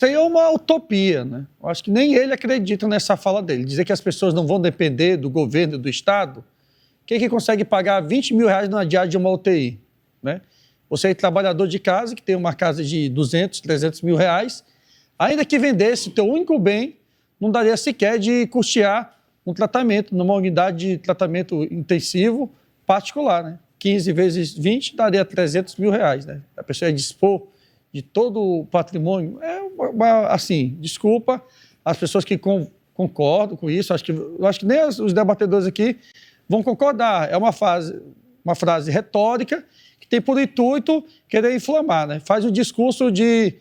tem uma utopia, né? Eu acho que nem ele acredita nessa fala dele. Dizer que as pessoas não vão depender do governo e do Estado. Quem que consegue pagar 20 mil reais na diária de uma UTI? Né? Você é trabalhador de casa, que tem uma casa de 200, 300 mil reais, ainda que vendesse o teu único bem, não daria sequer de custear um tratamento numa unidade de tratamento intensivo particular, né? 15 vezes 20 daria 300 mil reais, né? A pessoa ia dispor de todo o patrimônio. Assim, desculpa as pessoas que concordam com isso, eu acho que nem os debatedores aqui vão concordar. É uma frase retórica que tem por intuito querer inflamar, né? Faz um discurso de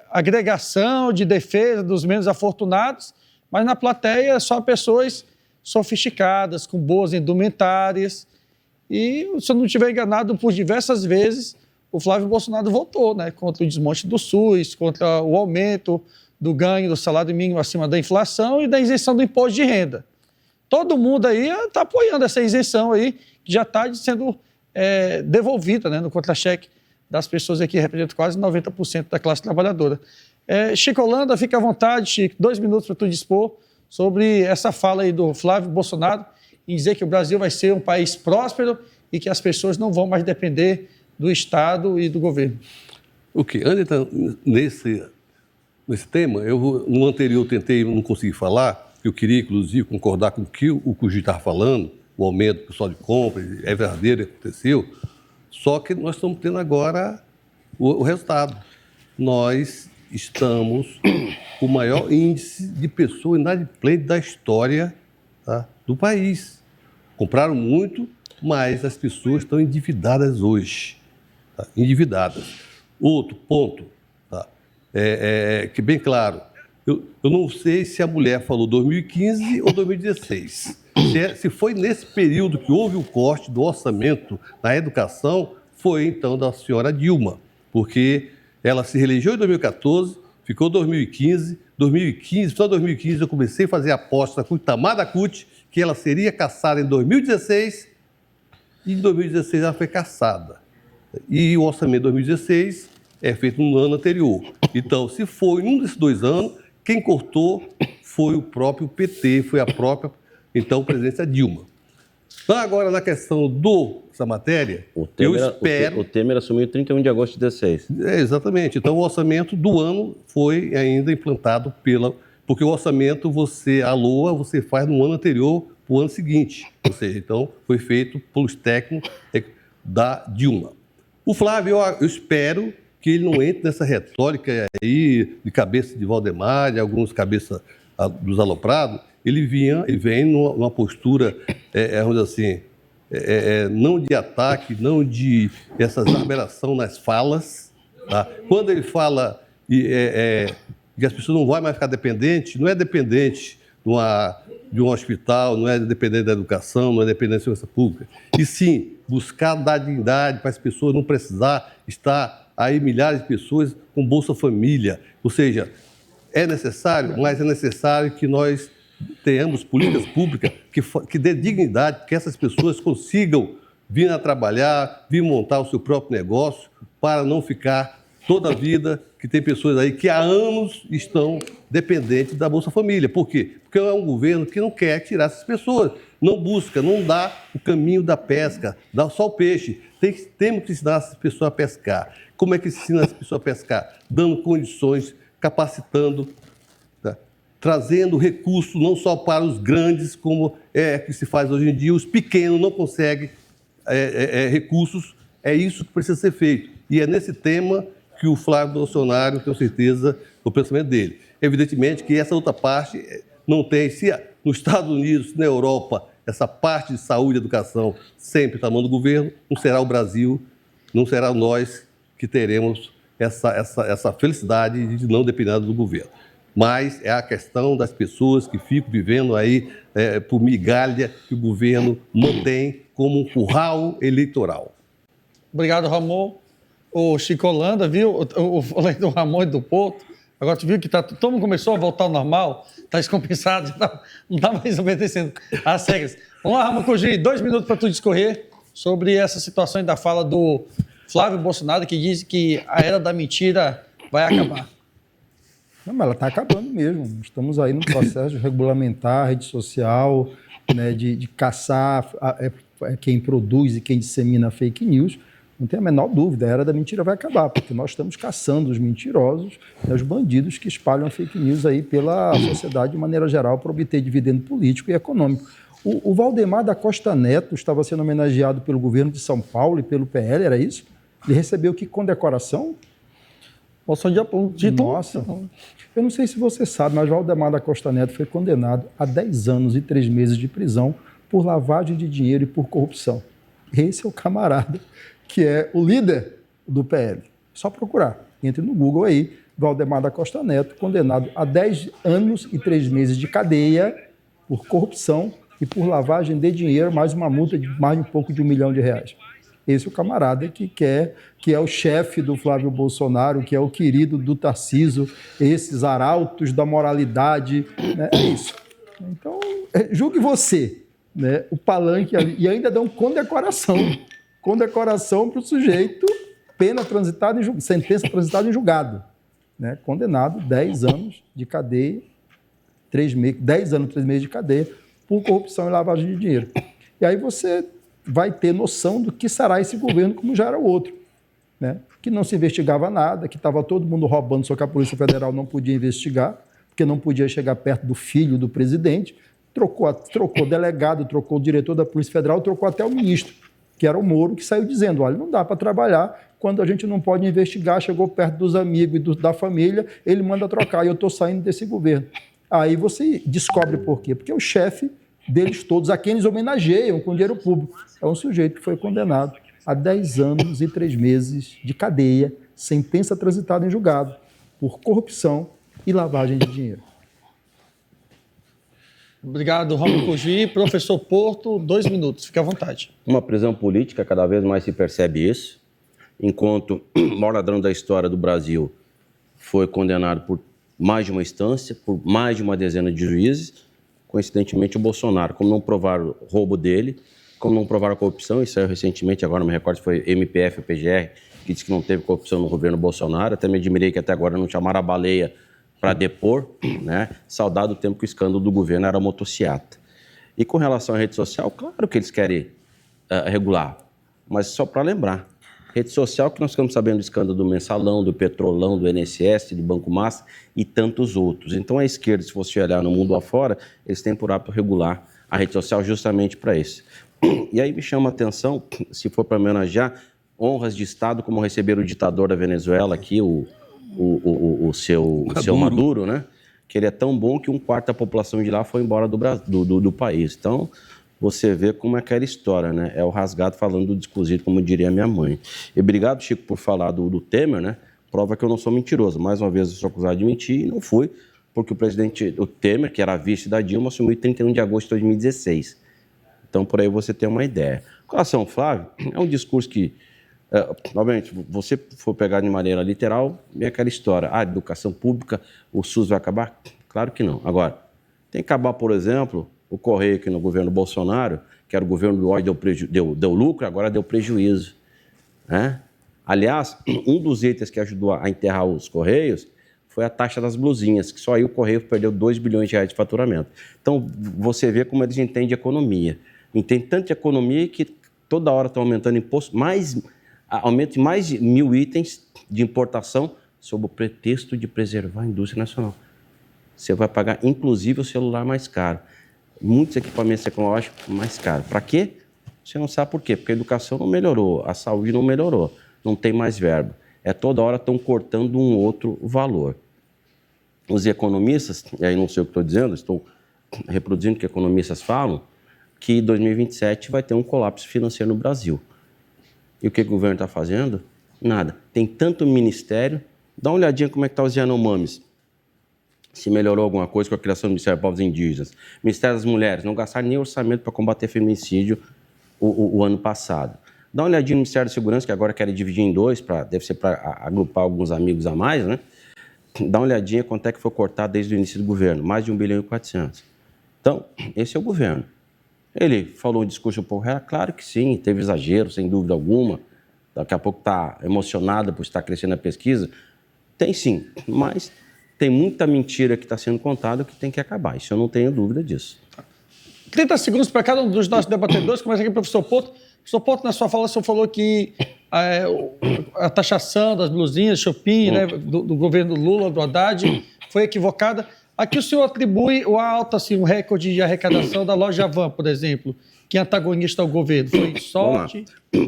agregação, de defesa dos menos afortunados, mas na plateia só pessoas sofisticadas, com boas indumentárias. E, se eu não estiver enganado, por diversas vezes, o Flávio Bolsonaro votou, né, contra o desmonte do SUS, contra o aumento do ganho do salário mínimo acima da inflação e da isenção do imposto de renda. Todo mundo aí está apoiando essa isenção aí, que já está sendo devolvida, né, no contra-cheque das pessoas aqui, que representam quase 90% da classe trabalhadora. Chico Holanda, fica à vontade, Chico, 2 minutos para tu dispor sobre essa fala aí do Flávio Bolsonaro em dizer que o Brasil vai ser um país próspero e que as pessoas não vão mais depender do Estado e do governo. Ok, antes nesse tema, no anterior não consegui falar, eu queria inclusive concordar com o que o Cuji estava falando, o aumento do pessoal de compra, é verdadeiro, aconteceu, só que nós estamos tendo agora o resultado. Nós estamos com o maior índice de pessoas inadimplentes da história, tá, do país. Compraram muito, mas as pessoas estão endividadas hoje. Tá? Endividadas. Outro ponto, tá? Que bem claro, eu não sei se a mulher falou 2015 ou 2016. Se foi nesse período que houve o corte do orçamento na educação, foi então da senhora Dilma, porque ela se reelegeu em 2014, ficou em 2015, só em 2015 eu comecei a fazer aposta com o Itamar da CUT, que ela seria cassada em 2016, e em 2016 ela foi cassada. E o orçamento de 2016 é feito no ano anterior. Então, se foi um desses 2 anos, quem cortou foi o próprio PT, foi a própria, então, presidência Dilma. Então, agora, na questão dessa matéria, eu espero... O Temer assumiu em 31 de agosto de 2016. Exatamente. Então, o orçamento do ano foi ainda implantado porque o orçamento a LOA, você faz no ano anterior para o ano seguinte. Ou seja, então, foi feito pelos técnicos da Dilma. O Flávio, eu espero que ele não entre nessa retórica aí de cabeça de Valdemar, de alguns cabeças dos aloprados. Ele vem numa postura, vamos dizer assim, não de ataque, não de essa exasperação nas falas. Tá? Quando ele fala que as pessoas não vão mais ficar dependentes, não é dependente de um hospital, não é dependente da educação, não é dependente da segurança pública. E sim, buscar dar dignidade para as pessoas não precisar estar aí milhares de pessoas com Bolsa Família. Ou seja, é necessário, mas é necessário que nós tenhamos políticas públicas que dê dignidade, que essas pessoas consigam vir a trabalhar, vir montar o seu próprio negócio, para não ficar toda a vida, que tem pessoas aí que há anos estão dependentes da Bolsa Família. Por quê? Porque é um governo que não quer tirar essas pessoas, não busca, não dá o caminho da pesca, dá só o peixe. Temos que ensinar essas pessoas a pescar. Como é que se ensina as pessoas a pescar? Dando condições, capacitando, tá? Trazendo recursos não só para os grandes, como que se faz hoje em dia, os pequenos não conseguem recursos. É isso que precisa ser feito. E é nesse tema que o Flávio Bolsonaro, tenho certeza, o pensamento dele. Evidentemente que essa outra parte não tem, se nos Estados Unidos, na Europa, essa parte de saúde e educação sempre está na mão do governo, não será o Brasil, não será nós que teremos essa felicidade de não depender do governo. Mas é a questão das pessoas que ficam vivendo aí por migalha que o governo mantém como um curral eleitoral. Obrigado, Ramon. O Chico Holanda, viu? Eu falei do Ramon e do Porto. Agora tu viu que todo mundo começou a voltar ao normal, está descompensado, não está mais obedecendo às regras. Vamos lá, Ramon Cuji, 2 minutos para tu discorrer sobre essa situação da fala do Flávio Bolsonaro, que diz que a era da mentira vai acabar. Não, mas ela está acabando mesmo. Estamos aí no processo de regulamentar a rede social, né, de caçar quem produz e quem dissemina fake news. Não tem a menor dúvida, a era da mentira vai acabar, porque nós estamos caçando os mentirosos, né, os bandidos que espalham fake news aí pela sociedade de maneira geral para obter dividendo político e econômico. O Valdemar da Costa Neto estava sendo homenageado pelo governo de São Paulo e pelo PL, era isso? Ele recebeu que condecoração? Moção de título. Nossa, eu não sei se você sabe, mas Valdemar da Costa Neto foi condenado a 10 anos e 3 meses de prisão por lavagem de dinheiro e por corrupção. Esse é o camarada que é o líder do PL. Só procurar. Entre no Google aí, Valdemar da Costa Neto, condenado a 10 anos e 3 meses de cadeia por corrupção e por lavagem de dinheiro, mais uma multa de mais um pouco de R$1 milhão. Esse é o camarada que é o chefe do Flávio Bolsonaro, que é o querido do Tarcísio, esses arautos da moralidade, né? É isso. Então, julgue você, né? O palanque ali, e ainda dão condecoração para o sujeito, sentença transitada em julgado, né? Condenado 10 anos de cadeia, 10 anos, 3 meses de cadeia, por corrupção e lavagem de dinheiro. E aí você vai ter noção do que será esse governo, como já era o outro, né? Que não se investigava nada, que estava todo mundo roubando, só que a Polícia Federal não podia investigar, porque não podia chegar perto do filho do presidente, trocou delegado, trocou o diretor da Polícia Federal, trocou até o ministro, que era o Moro, que saiu dizendo, olha, não dá para trabalhar quando a gente não pode investigar, chegou perto dos amigos e da família, ele manda trocar, e eu estou saindo desse governo. Aí você descobre por quê, porque o chefe deles todos, a quem eles homenageiam com dinheiro público, é um sujeito que foi condenado a 10 anos e 3 meses de cadeia, sentença transitada em julgado, por corrupção e lavagem de dinheiro. Obrigado, Romulo Cugui. Professor Porto, 2 minutos, fique à vontade. Uma prisão política, cada vez mais se percebe isso, enquanto o maior ladrão da história do Brasil foi condenado por mais de uma instância, por mais de uma dezena de juízes, coincidentemente o Bolsonaro, como não provaram o roubo dele, como não provaram a corrupção, isso saiu recentemente, agora não me recordo se foi MPF ou PGR, que disse que não teve corrupção no governo Bolsonaro, até me admirei que até agora não chamaram a baleia para depor, né? Saudado o tempo que o escândalo do governo era motociata. E com relação à rede social, claro que eles querem regular, mas só para lembrar, rede social que nós ficamos sabendo do escândalo do Mensalão, do Petrolão, do INSS, do Banco Master e tantos outros. Então a esquerda, se você olhar no mundo afora, eles têm por hábito regular a rede social justamente para isso. E aí me chama a atenção, se for para homenagear, honras de Estado, como receber o ditador da Venezuela aqui, o seu Maduro, né? Que ele é tão bom que 1/4 da população de lá foi embora do país. Então, você vê como é aquela história, né? É o rasgado falando do descozido, como diria minha mãe. E obrigado, Chico, por falar do Temer, né? Prova que eu não sou mentiroso. Mais uma vez eu sou acusado de mentir e não fui, porque o Temer, que era vice da Dilma, assumiu em 31 de agosto de 2016. Então, por aí você tem uma ideia. Com relação ao Flávio, é um discurso que, obviamente, você for pegar de maneira literal, é aquela história. A educação pública, o SUS vai acabar? Claro que não. Agora, tem que acabar, por exemplo, o Correio aqui no governo Bolsonaro, que era o governo do ódio, deu lucro, agora deu prejuízo, né? Aliás, um dos itens que ajudou a enterrar os Correios foi a taxa das blusinhas, que só aí o Correio perdeu 2 bilhões de reais de faturamento. Então, você vê como eles entendem de economia. Entende tanto de economia que toda hora estão aumentando imposto, aumento de mais de 1.000 itens de importação sob o pretexto de preservar a indústria nacional. Você vai pagar, inclusive, o celular mais caro. Muitos equipamentos tecnológicos mais caros. Para quê? Você não sabe por quê. Porque a educação não melhorou, a saúde não melhorou, não tem mais verba. Toda hora estão cortando um outro valor. Os economistas, e aí não sei o que estou dizendo, estou reproduzindo o que economistas falam, que em 2027 vai ter um colapso financeiro no Brasil. E o que o governo está fazendo? Nada. Tem tanto ministério. Dá uma olhadinha como é que está os Yanomamis. Se melhorou alguma coisa com a criação do Ministério dos Povos Indígenas. Ministério das Mulheres, não gastaram nem orçamento para combater feminicídio o ano passado. Dá uma olhadinha no Ministério da Segurança, que agora querem dividir em 2, deve ser para agrupar alguns amigos a mais, né? Dá uma olhadinha quanto é que foi cortado desde o início do governo, mais de 1,4 bilhão. Então, esse é o governo. Ele falou um discurso um pouco real, claro que sim, teve exagero, sem dúvida alguma. Daqui a pouco está emocionado por estar crescendo a pesquisa. Tem sim, mas tem muita mentira que está sendo contada que tem que acabar. Isso eu não tenho dúvida disso. 30 segundos para cada um dos nossos debatedores. Começa aqui o professor Porto. Professor Porto, na sua fala, o senhor falou que a taxação das blusinhas, shopping, né, do governo Lula, do Haddad, foi equivocada. Aqui o senhor atribui o alto, assim, um recorde de arrecadação da loja Van, por exemplo, que é antagonista ao governo. Foi sorte?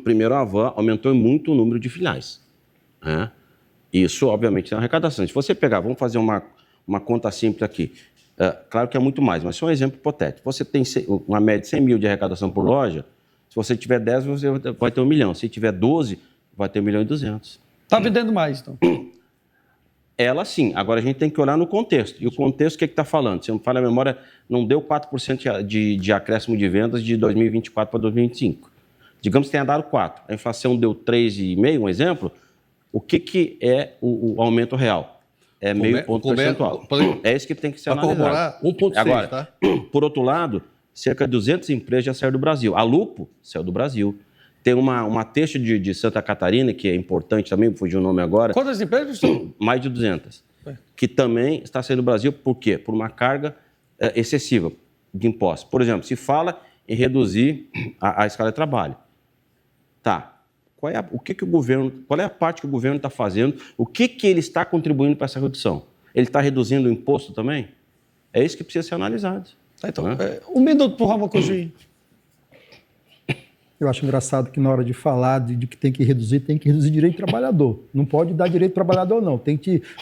Primeiro, a Van aumentou muito o número de filiais, né? Isso, obviamente, é uma arrecadação. Se você pegar, vamos fazer uma conta simples aqui. Claro que é muito mais, mas só um exemplo hipotético. Você tem uma média de 100 mil de arrecadação por loja. Se você tiver 10, você vai ter 1 milhão. Se tiver 12, vai ter 1 milhão e 200. Está vendendo mais, então? Ela sim. Agora a gente tem que olhar no contexto. E o contexto, o que está falando? Se não me falha a memória, não deu 4% de acréscimo de vendas de 2024 para 2025. Digamos que tenha dado 4%. A inflação deu 3,5%, um exemplo. O que é o aumento real? É meio ponto percentual. É isso que tem que ser analisado. 1,6, Agora, tá? Por outro lado, cerca de 200 empresas já saíram do Brasil. A Lupo saiu do Brasil. Tem uma têxtil de Santa Catarina, que é importante também, fugiu o nome agora. Quantas empresas, professor? Mais de 200. Que também está saindo do Brasil. Por quê? Por uma carga excessiva de impostos. Por exemplo, se fala em reduzir a escala de trabalho. Tá. Qual é a parte que o governo está fazendo? O que ele está contribuindo para essa redução? Ele está reduzindo o imposto também? É isso que precisa ser analisado. Então, 1 minuto para o Ramon Cojuí. Eu acho engraçado que na hora de falar de que tem que reduzir direito do trabalhador. Não pode dar direito do trabalhador, não.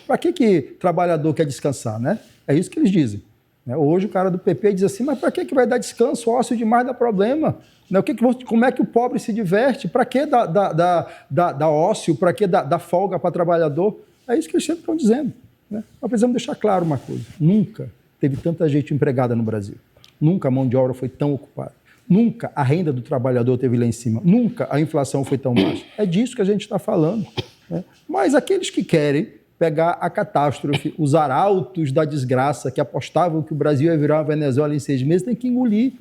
Para que trabalhador quer descansar, né? É isso que eles dizem. Hoje o cara do PP diz assim, mas para que vai dar descanso? Ócio demais dá problema. Como é que o pobre se diverte? Para que dá ócio? Para que dá folga para trabalhador? É isso que eles sempre estão dizendo. Né? Nós precisamos deixar claro uma coisa. Nunca teve tanta gente empregada no Brasil. Nunca a mão de obra foi tão ocupada. Nunca a renda do trabalhador teve lá em cima. Nunca a inflação foi tão baixa. É disso que a gente está falando. Né? Mas aqueles que querem pegar a catástrofe, os arautos da desgraça, que apostavam que o Brasil ia virar uma Venezuela em 6 meses, tem que engolir.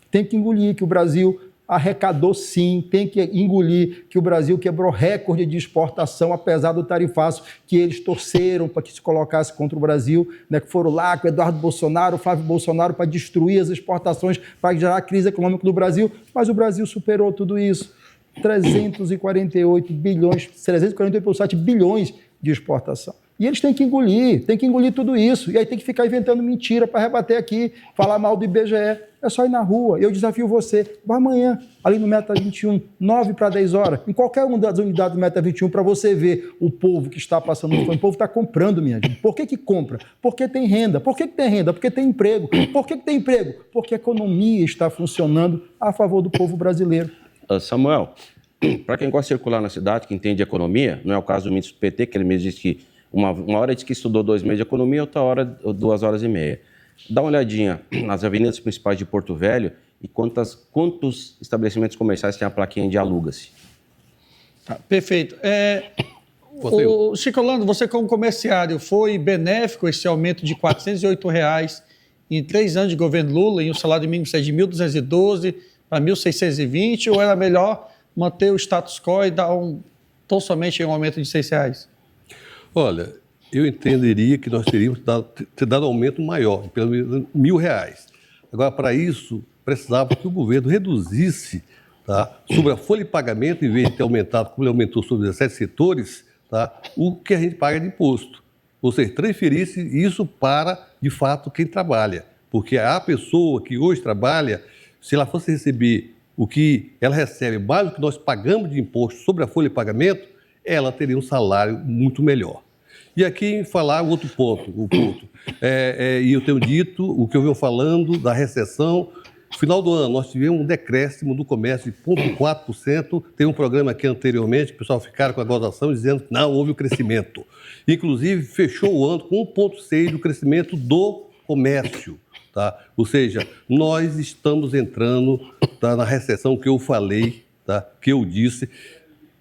Tem que engolir que o Brasil arrecadou sim, tem que engolir que o Brasil quebrou recorde de exportação, apesar do tarifaço que eles torceram para que se colocasse contra o Brasil, né, que foram lá com o Eduardo Bolsonaro, o Flávio Bolsonaro, para destruir as exportações, para gerar a crise econômica do Brasil, mas o Brasil superou tudo isso. 348,7 bilhões de exportação. E eles têm que engolir tudo isso. E aí tem que ficar inventando mentira para rebater aqui, falar mal do IBGE. É só ir na rua. Eu desafio você. Vá amanhã, ali no Meta 21, 9 para 10 horas, em qualquer uma das unidades do Meta 21, para você ver o povo que está passando fome. O povo está comprando, minha gente. Por que compra? Porque tem renda. Por que tem renda? Porque tem emprego. Por que tem emprego? Porque a economia está funcionando a favor do povo brasileiro. Samuel, para quem gosta de circular na cidade, que entende economia, não é o caso do ministro do PT, que ele mesmo disse que uma hora diz que estudou 2 meses de economia, outra hora 2 horas e meia. Dá uma olhadinha nas avenidas principais de Porto Velho e quantos estabelecimentos comerciais tem a plaquinha de aluga-se. Tá, perfeito. Chico Orlando, você como comerciário, foi benéfico esse aumento de R$ 408 em 3 anos de governo Lula, e o salário mínimo sai de 1.212 para 1.620, ou era melhor manter o status quo e dar tão somente um aumento de R$ 6? Olha, eu entenderia que nós teríamos ter dado um aumento maior, pelo menos R$ 1.000. Agora, para isso, precisava que o governo reduzisse, tá, sobre a folha de pagamento, em vez de ter aumentado, como ele aumentou sobre 17 setores, tá, o que a gente paga de imposto. Ou seja, transferisse isso para, de fato, quem trabalha. Porque a pessoa que hoje trabalha, se ela fosse receber o que ela recebe mais do que nós pagamos de imposto sobre a folha de pagamento, ela teria um salário muito melhor. E aqui falar outro ponto, e eu tenho dito, o que eu venho falando da recessão, no final do ano nós tivemos um decréscimo do comércio de 0,4%, tem um programa aqui anteriormente, o pessoal ficaram com a gozação dizendo que não houve o crescimento. Inclusive fechou o ano com 1,6% do crescimento do comércio. Tá? Ou seja, nós estamos entrando, tá, na recessão que eu falei, tá, que eu disse.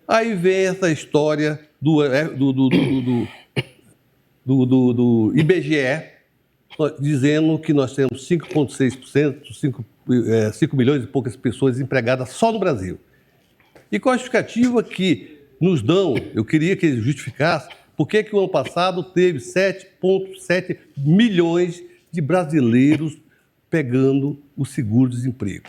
Aí vem essa história do IBGE, dizendo que nós temos 5,6%, 5 milhões e poucas pessoas desempregadas só no Brasil. E com a justificativa que nos dão, eu queria que eles justificassem Por que que o ano passado teve 7,7 milhões de brasileiros pegando o seguro-desemprego?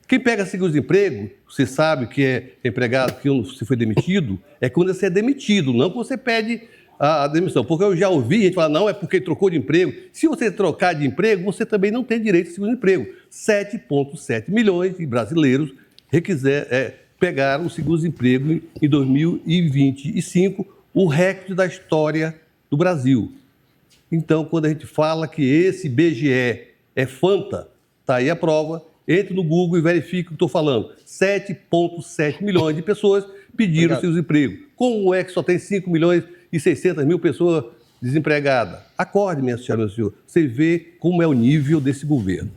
Quem pega seguro-desemprego, você sabe que é empregado que você foi demitido, é quando você é demitido, não quando você pede a demissão. Porque eu já ouvi gente falar, não, é porque trocou de emprego. Se você trocar de emprego, você também não tem direito a seguro-desemprego. 7,7 milhões de brasileiros pegaram o seguro-desemprego em 2025, o recorde da história do Brasil. Então, quando a gente fala que esse IBGE é Fanta, está aí a prova, entre no Google e verifique o que estou falando. 7,7 milhões de pessoas pediram seus empregos. Como é que só tem 5 milhões e 600 mil pessoas desempregadas? Acorde, minha senhora, meu senhor. Você vê como é o nível desse governo.